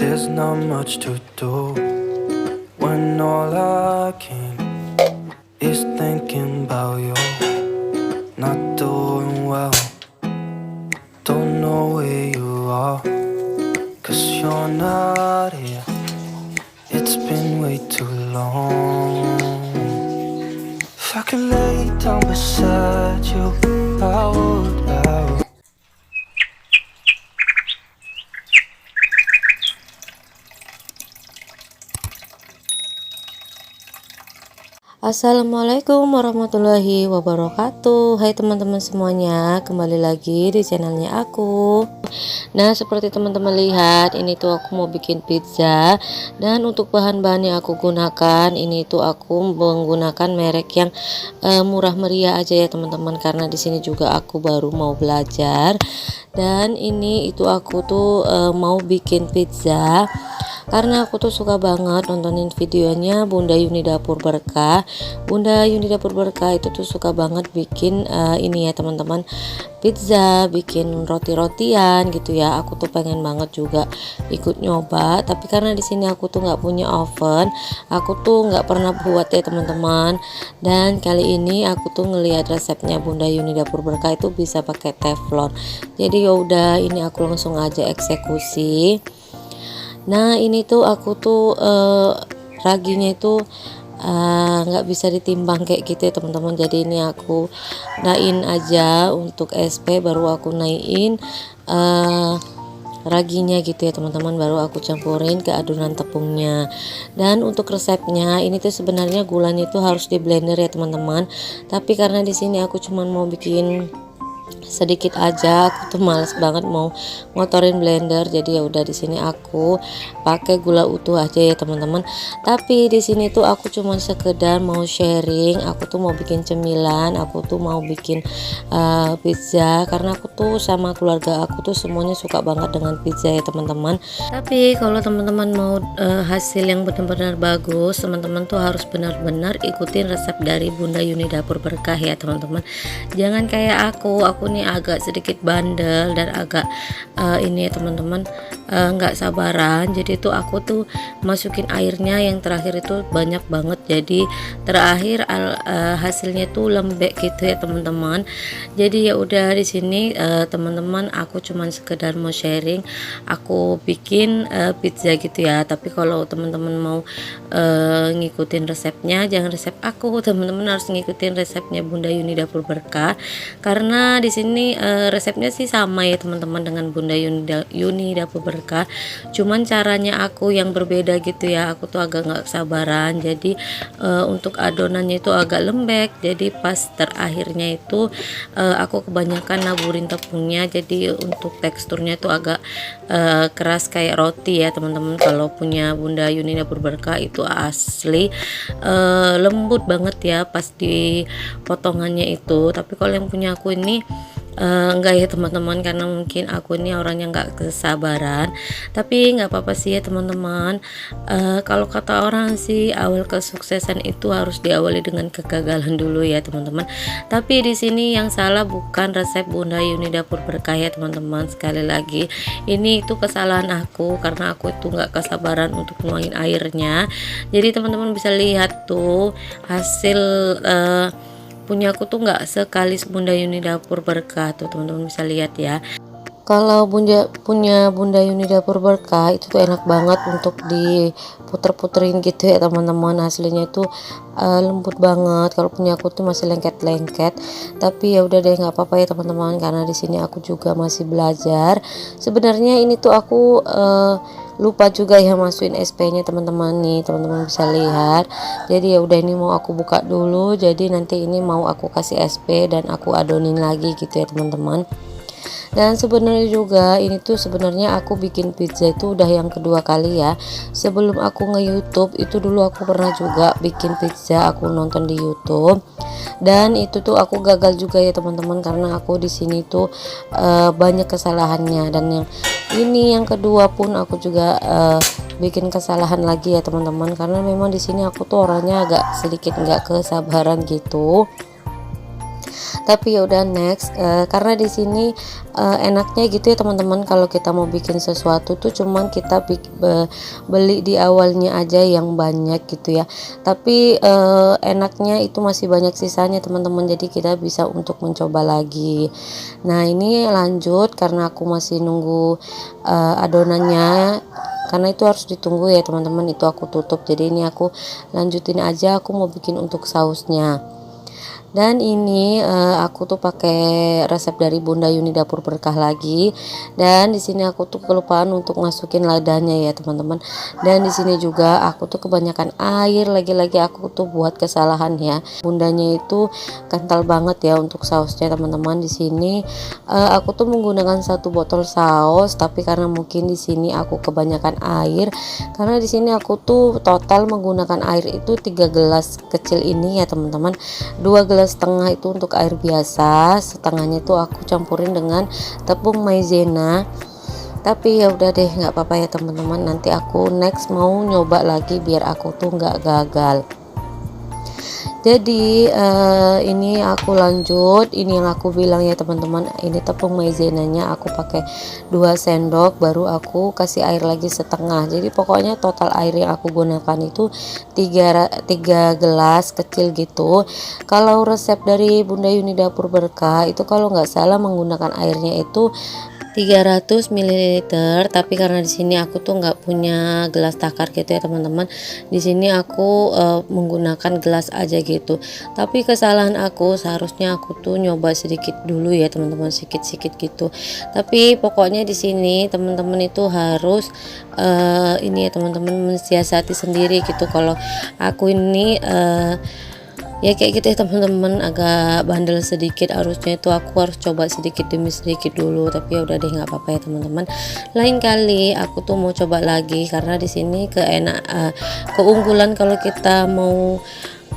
There's not much to do when all I can is thinking about you. Not doing well, don't know where you are, 'cause you're not here. It's been way too long. If I could lay down beside you, I would. Assalamualaikum warahmatullahi wabarakatuh. Hai teman-teman semuanya, kembali lagi di channelnya aku. Nah, seperti teman-teman lihat, ini tuh aku mau bikin pizza. Dan untuk bahan-bahan yang aku gunakan, ini tuh aku menggunakan merek yang murah meriah aja ya teman-teman, karena di sini juga aku baru mau belajar. Dan ini itu aku tuh mau bikin pizza karena aku tuh suka banget nontonin videonya Bunda Yuni Dapur Berkah. Bunda Yuni Dapur Berkah itu tuh suka banget bikin ini ya teman-teman, pizza, bikin roti-rotian gitu ya. Aku tuh pengen banget juga ikut nyoba, tapi karena di sini aku tuh nggak punya oven, aku tuh nggak pernah buat ya teman-teman. Dan kali ini aku tuh ngelihat resepnya Bunda Yuni Dapur Berkah itu bisa pakai teflon. Jadi yaudah, ini aku langsung aja eksekusi. Nah, ini tuh aku tuh raginya itu nggak bisa ditimbang kayak gitu ya teman-teman. Jadi ini aku naikin aja untuk SP, baru aku naikin raginya gitu ya teman-teman, baru aku campurin ke adonan tepungnya. Dan untuk resepnya ini tuh sebenarnya gulanya itu harus di blender ya teman-teman, tapi karena di sini aku cuman mau bikin sedikit aja, aku tuh males banget mau ngotorin blender, jadi ya udah di sini aku pakai gula utuh aja ya teman-teman. Tapi di sini tuh aku cuman sekedar mau sharing, aku tuh mau bikin cemilan, aku tuh mau bikin pizza, karena aku tuh sama keluarga aku tuh semuanya suka banget dengan pizza ya teman-teman. Tapi kalau teman-teman mau hasil yang benar-benar bagus, teman-teman tuh harus benar-benar ikutin resep dari Bunda Yuni Dapur Berkah ya teman-teman. Jangan kayak aku nih agak sedikit bandel dan agak ini ya teman-teman, nggak sabaran. Jadi itu aku tuh masukin airnya yang terakhir itu banyak banget, jadi terakhir hasilnya tuh lembek gitu ya teman-teman. Jadi ya udah di sini teman-teman, aku cuman sekedar mau sharing, aku bikin pizza gitu ya. Tapi kalau teman-teman mau ngikutin resepnya, jangan resep aku, teman-teman harus ngikutin resepnya Bunda Yuni Dapur Berkah, karena di sini resepnya sih sama ya teman-teman dengan Bunda Yuni Dapur Berkah, cuman caranya aku yang berbeda gitu ya. Aku tuh agak nggak sabaran, jadi untuk adonannya itu agak lembek, jadi pas terakhirnya itu aku kebanyakan naburin tepungnya, jadi untuk teksturnya itu agak keras kayak roti ya teman-teman. Kalau punya Bunda Yuni Dapur Berkah itu asli lembut banget ya pas di potongannya itu. Tapi kalau yang punya aku ini enggak ya teman-teman, karena mungkin aku ini orangnya nggak kesabaran. Tapi nggak apa-apa sih ya teman-teman. Kalau kata orang sih, awal kesuksesan itu harus diawali dengan kegagalan dulu ya teman-teman. Tapi di sini yang salah bukan resep Bunda Yuni Dapur Berkah ya teman-teman. Sekali lagi, ini itu kesalahan aku, karena aku itu nggak kesabaran untuk nuangin airnya. Jadi teman-teman bisa lihat tuh hasil punya aku tuh nggak sekalis Bunda Yuni Dapur Berkah tuh, teman-teman bisa lihat ya. Kalau punya Bunda Yuni Dapur Berkah itu tuh enak banget untuk diputer-puterin gitu ya teman-teman, hasilnya itu lembut banget. Kalau punya aku tuh masih lengket-lengket, tapi ya udah deh, nggak apa-apa ya teman-teman, karena di sini aku juga masih belajar. Sebenarnya ini tuh aku lupa juga ya masukin SP-nya teman-teman, nih teman-teman bisa lihat. Jadi ya udah, ini mau aku buka dulu, jadi nanti ini mau aku kasih SP dan aku adonin lagi gitu ya teman-teman. Dan sebenarnya juga ini tuh sebenarnya aku bikin pizza itu udah yang kedua kali ya. Sebelum aku nge-YouTube itu dulu aku pernah juga bikin pizza, aku nonton di YouTube. Dan itu tuh aku gagal juga ya teman-teman, karena aku di sini tuh banyak kesalahannya. Dan yang kedua pun aku juga bikin kesalahan lagi ya teman-teman, karena memang di sini aku tuh orangnya agak sedikit nggak kesabaran gitu. Tapi ya udah next, karena di sini enaknya gitu ya teman-teman, kalau kita mau bikin sesuatu tuh cuman kita beli di awalnya aja yang banyak gitu ya, tapi enaknya itu masih banyak sisanya teman-teman, jadi kita bisa untuk mencoba lagi. Nah ini lanjut karena aku masih nunggu adonannya, karena itu harus ditunggu ya teman-teman, itu aku tutup. Jadi ini aku lanjutin aja, aku mau bikin untuk sausnya. Dan ini aku tuh pakai resep dari Bunda Yuni Dapur Berkah lagi. Dan di sini aku tuh kelupaan untuk masukin ladanya ya teman-teman. Dan di sini juga aku tuh kebanyakan air, lagi-lagi aku tuh buat kesalahan ya. Bundanya itu kental banget ya untuk sausnya teman-teman. Di sini aku tuh menggunakan 1 botol saus, tapi karena mungkin di sini aku kebanyakan air, karena di sini aku tuh total menggunakan air itu 3 gelas kecil ini ya teman-teman. 2,5 gelas itu untuk air biasa, setengahnya tuh aku campurin dengan tepung maizena. Tapi ya udah deh, nggak apa-apa ya teman-teman, nanti aku next mau nyoba lagi biar aku tuh nggak gagal. Jadi ini aku lanjut, ini yang aku bilang ya teman-teman, ini tepung maizenanya aku pakai 2 sendok, baru aku kasih air lagi setengah. Jadi pokoknya total air yang aku gunakan itu 3 gelas kecil gitu. Kalau resep dari Bunda Yuni Dapur Berkah itu kalau nggak salah menggunakan airnya itu 300 ml, tapi karena di sini aku tuh nggak punya gelas takar gitu ya teman-teman. Di sini aku menggunakan gelas aja gitu. Tapi kesalahan aku, seharusnya aku tuh nyoba sedikit dulu ya teman-teman, sedikit-sedikit gitu. Tapi pokoknya di sini teman-teman itu harus ini ya teman-teman, mensiasati sendiri gitu. Kalau aku ini ya kayak gitu ya teman-teman, agak bandel sedikit, harusnya itu aku harus coba sedikit demi sedikit dulu. Tapi ya udah deh, nggak apa-apa ya teman-teman, lain kali aku tuh mau coba lagi, karena di sini keunggulan kalau kita mau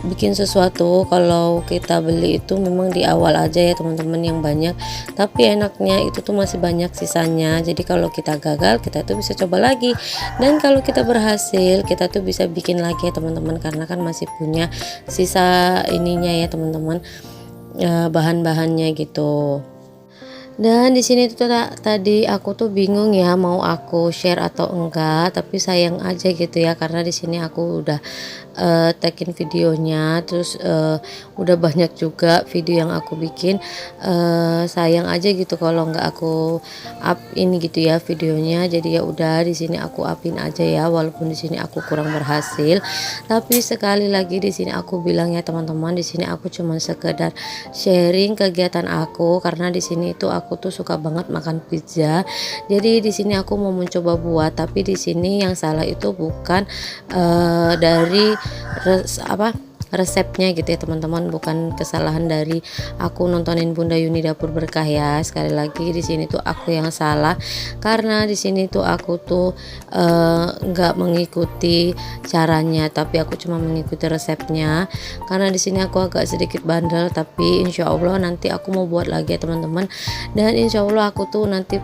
bikin sesuatu, kalau kita beli itu memang di awal aja ya teman-teman yang banyak, tapi enaknya itu tuh masih banyak sisanya. Jadi kalau kita gagal, kita tuh bisa coba lagi, dan kalau kita berhasil, kita tuh bisa bikin lagi ya teman-teman, karena kan masih punya sisa ininya ya teman-teman, bahan-bahannya gitu. Dan di sini tuh tadi aku tuh bingung ya mau aku share atau enggak, tapi sayang aja gitu ya, karena di sini aku udah tagin videonya, terus udah banyak juga video yang aku bikin. Sayang aja gitu kalau nggak aku up ini gitu ya videonya. Jadi ya udah, di sini aku upin aja ya, walaupun di sini aku kurang berhasil. Tapi sekali lagi di sini aku bilang ya teman-teman, di sini aku cuma sekedar sharing kegiatan aku, karena di sini itu aku tuh suka banget makan pizza. Jadi di sini aku mau mencoba buat, tapi di sini yang salah itu bukan dari resepnya gitu ya teman-teman, bukan kesalahan dari aku nontonin Bunda Yuni Dapur Berkah ya. Sekali lagi di sini tuh aku yang salah, karena di sini tuh aku tuh nggak mengikuti caranya, tapi aku cuma mengikuti resepnya. Karena di sini aku agak sedikit bandel, tapi insya Allah nanti aku mau buat lagi ya teman-teman, dan insya Allah aku tuh nanti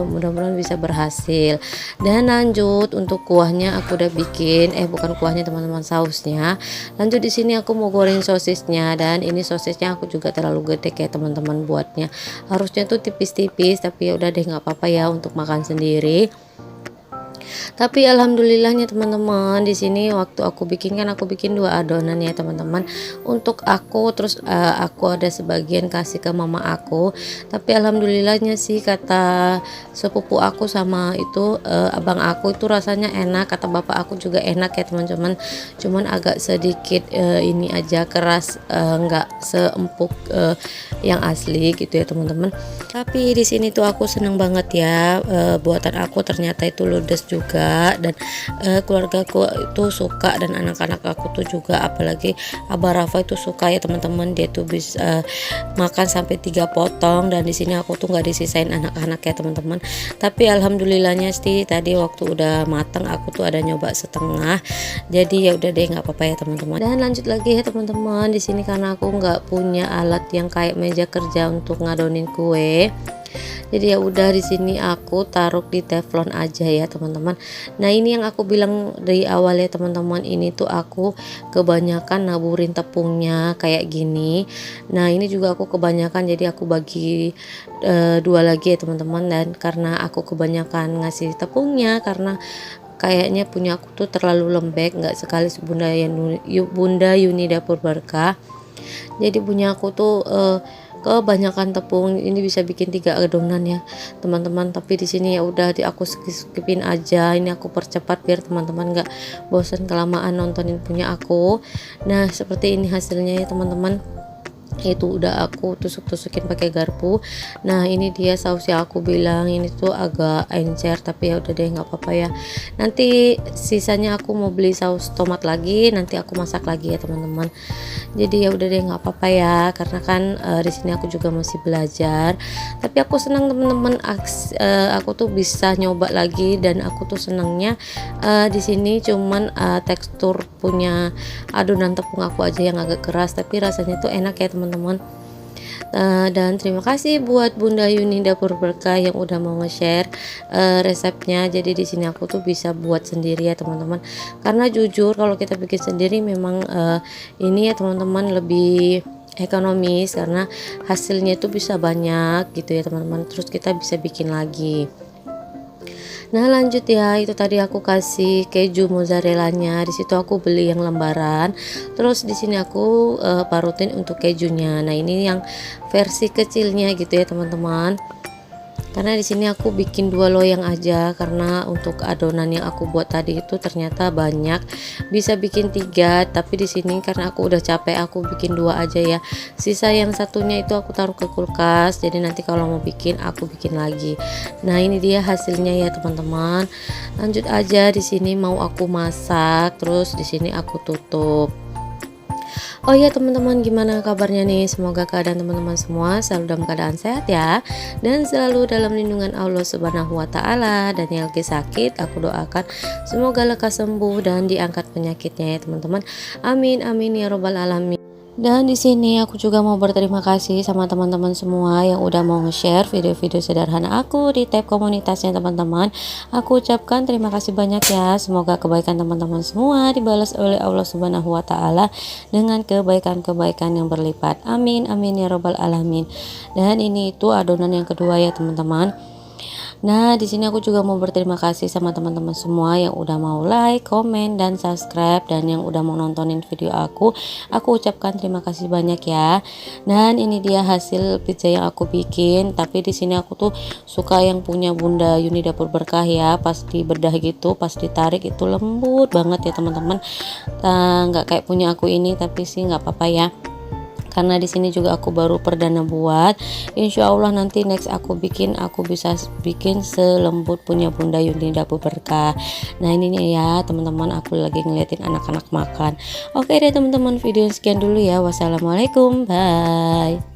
mudah-mudahan bisa berhasil. Dan lanjut untuk kuahnya aku udah bikin, bukan kuahnya teman-teman, sausnya. Lanjut di sini aku mau goreng sosisnya, dan ini sosisnya aku juga terlalu gede kayak teman-teman buatnya, harusnya tuh tipis-tipis, tapi ya udah deh, nggak apa-apa ya untuk makan sendiri. Tapi alhamdulillahnya teman-teman, di sini waktu aku bikin kan aku bikin 2 adonan ya teman-teman untuk aku, terus aku ada sebagian kasih ke mama aku. Tapi alhamdulillahnya sih kata sepupu aku sama itu abang aku itu rasanya enak, kata bapak aku juga enak ya teman-teman, cuman agak sedikit ini aja keras, nggak seempuk yang asli gitu ya teman-teman. Tapi di sini tuh aku seneng banget ya, buatan aku ternyata itu ludes juga, dan keluargaku itu suka, dan anak-anak aku tuh juga, apalagi Abah Rafa itu suka ya teman-teman, dia tuh bisa makan sampai 3 potong, dan di sini aku tuh nggak disisain anak-anak ya teman-teman. Tapi alhamdulillahnya sih tadi waktu udah matang aku tuh ada nyoba setengah, jadi ya udah deh, nggak apa-apa ya teman-teman. Dan lanjut lagi ya teman-teman, di sini karena aku nggak punya alat yang kayak meja kerja untuk ngadonin kue, Jadi ya udah di sini aku taruh di teflon aja ya teman-teman. Nah ini yang aku bilang dari awal ya teman-teman, ini tuh aku kebanyakan naburin tepungnya kayak gini. Nah ini juga aku kebanyakan, jadi aku bagi dua lagi ya teman-teman. Dan karena aku kebanyakan ngasih tepungnya, karena kayaknya punya aku tuh terlalu lembek, nggak sekali Bunda Yuni Dapur Berkah. Jadi punya aku tuh kebanyakan tepung, ini bisa bikin 3 adonan ya teman-teman. Tapi di sini ya udah aku skipin aja, ini aku percepat biar teman-teman nggak bosan kelamaan nontonin punya aku. Nah seperti ini hasilnya ya teman-teman, itu udah aku tusuk-tusukin pakai garpu. Nah ini dia saus yang aku bilang ini tuh agak encer, tapi ya udah deh nggak apa-apa ya. Nanti sisanya aku mau beli saus tomat lagi, nanti aku masak lagi ya teman-teman. Jadi ya udah deh nggak apa-apa ya, karena kan di sini aku juga masih belajar. Tapi aku senang teman-teman, aku tuh bisa nyoba lagi, dan aku tuh senangnya di sini cuman tekstur punya adonan tepung aku aja yang agak keras, tapi rasanya tuh enak ya teman-teman. Dan terima kasih buat Bunda Yuni Dapur Berkah yang udah mau nge-share resepnya. Jadi di sini aku tuh bisa buat sendiri ya teman-teman, karena jujur kalau kita bikin sendiri memang ini ya teman-teman lebih ekonomis, karena hasilnya itu bisa banyak gitu ya teman-teman, terus kita bisa bikin lagi. Nah lanjut ya, itu tadi aku kasih keju mozzarellanya. Di situ aku beli yang lembaran. Terus di sini aku parutin untuk kejunya. Nah ini yang versi kecilnya gitu ya teman-teman. Karena di sini aku bikin 2 loyang aja, karena untuk adonan yang aku buat tadi itu ternyata banyak, bisa bikin 3, tapi di sini karena aku udah capek aku bikin 2 aja ya. Sisa yang satunya itu aku taruh ke kulkas, jadi nanti kalau mau bikin aku bikin lagi. Nah ini dia hasilnya ya teman-teman. Lanjut aja, di sini mau aku masak, terus di sini aku tutup. Oh ya teman-teman, gimana kabarnya nih? Semoga keadaan teman-teman semua selalu dalam keadaan sehat ya, dan selalu dalam lindungan Allah Subhanahu wa taala. Dan yang lagi sakit, aku doakan semoga lekas sembuh dan diangkat penyakitnya ya teman-teman. Amin amin ya robbal alamin. Dan di sini aku juga mau berterima kasih sama teman-teman semua yang udah mau nge-share video-video sederhana aku di tab komunitasnya teman-teman. Aku ucapkan terima kasih banyak ya. Semoga kebaikan teman-teman semua dibalas oleh Allah Subhanahu wa taala dengan kebaikan-kebaikan yang berlipat. Amin amin ya robbal alamin. Dan ini itu adonan yang kedua ya teman-teman. Nah, di sini aku juga mau berterima kasih sama teman-teman semua yang udah mau like, komen, dan subscribe, dan yang udah mau nontonin video aku. Aku ucapkan terima kasih banyak ya. Dan ini dia hasil pizza yang aku bikin. Tapi di sini aku tuh suka yang punya Bunda Yuni Dapur Berkah ya. Pas dibedah gitu, pas ditarik itu lembut banget ya teman-teman. Nggak kayak punya aku ini, tapi sih nggak apa-apa ya. Karena di sini juga aku baru perdana buat. Insya Allah nanti next aku bisa bikin selembut punya Bunda Yuni Dapur Berkah. Nah ini ya teman-teman, aku lagi ngeliatin anak-anak makan. Oke deh teman-teman, video sekian dulu ya. Wassalamualaikum, bye.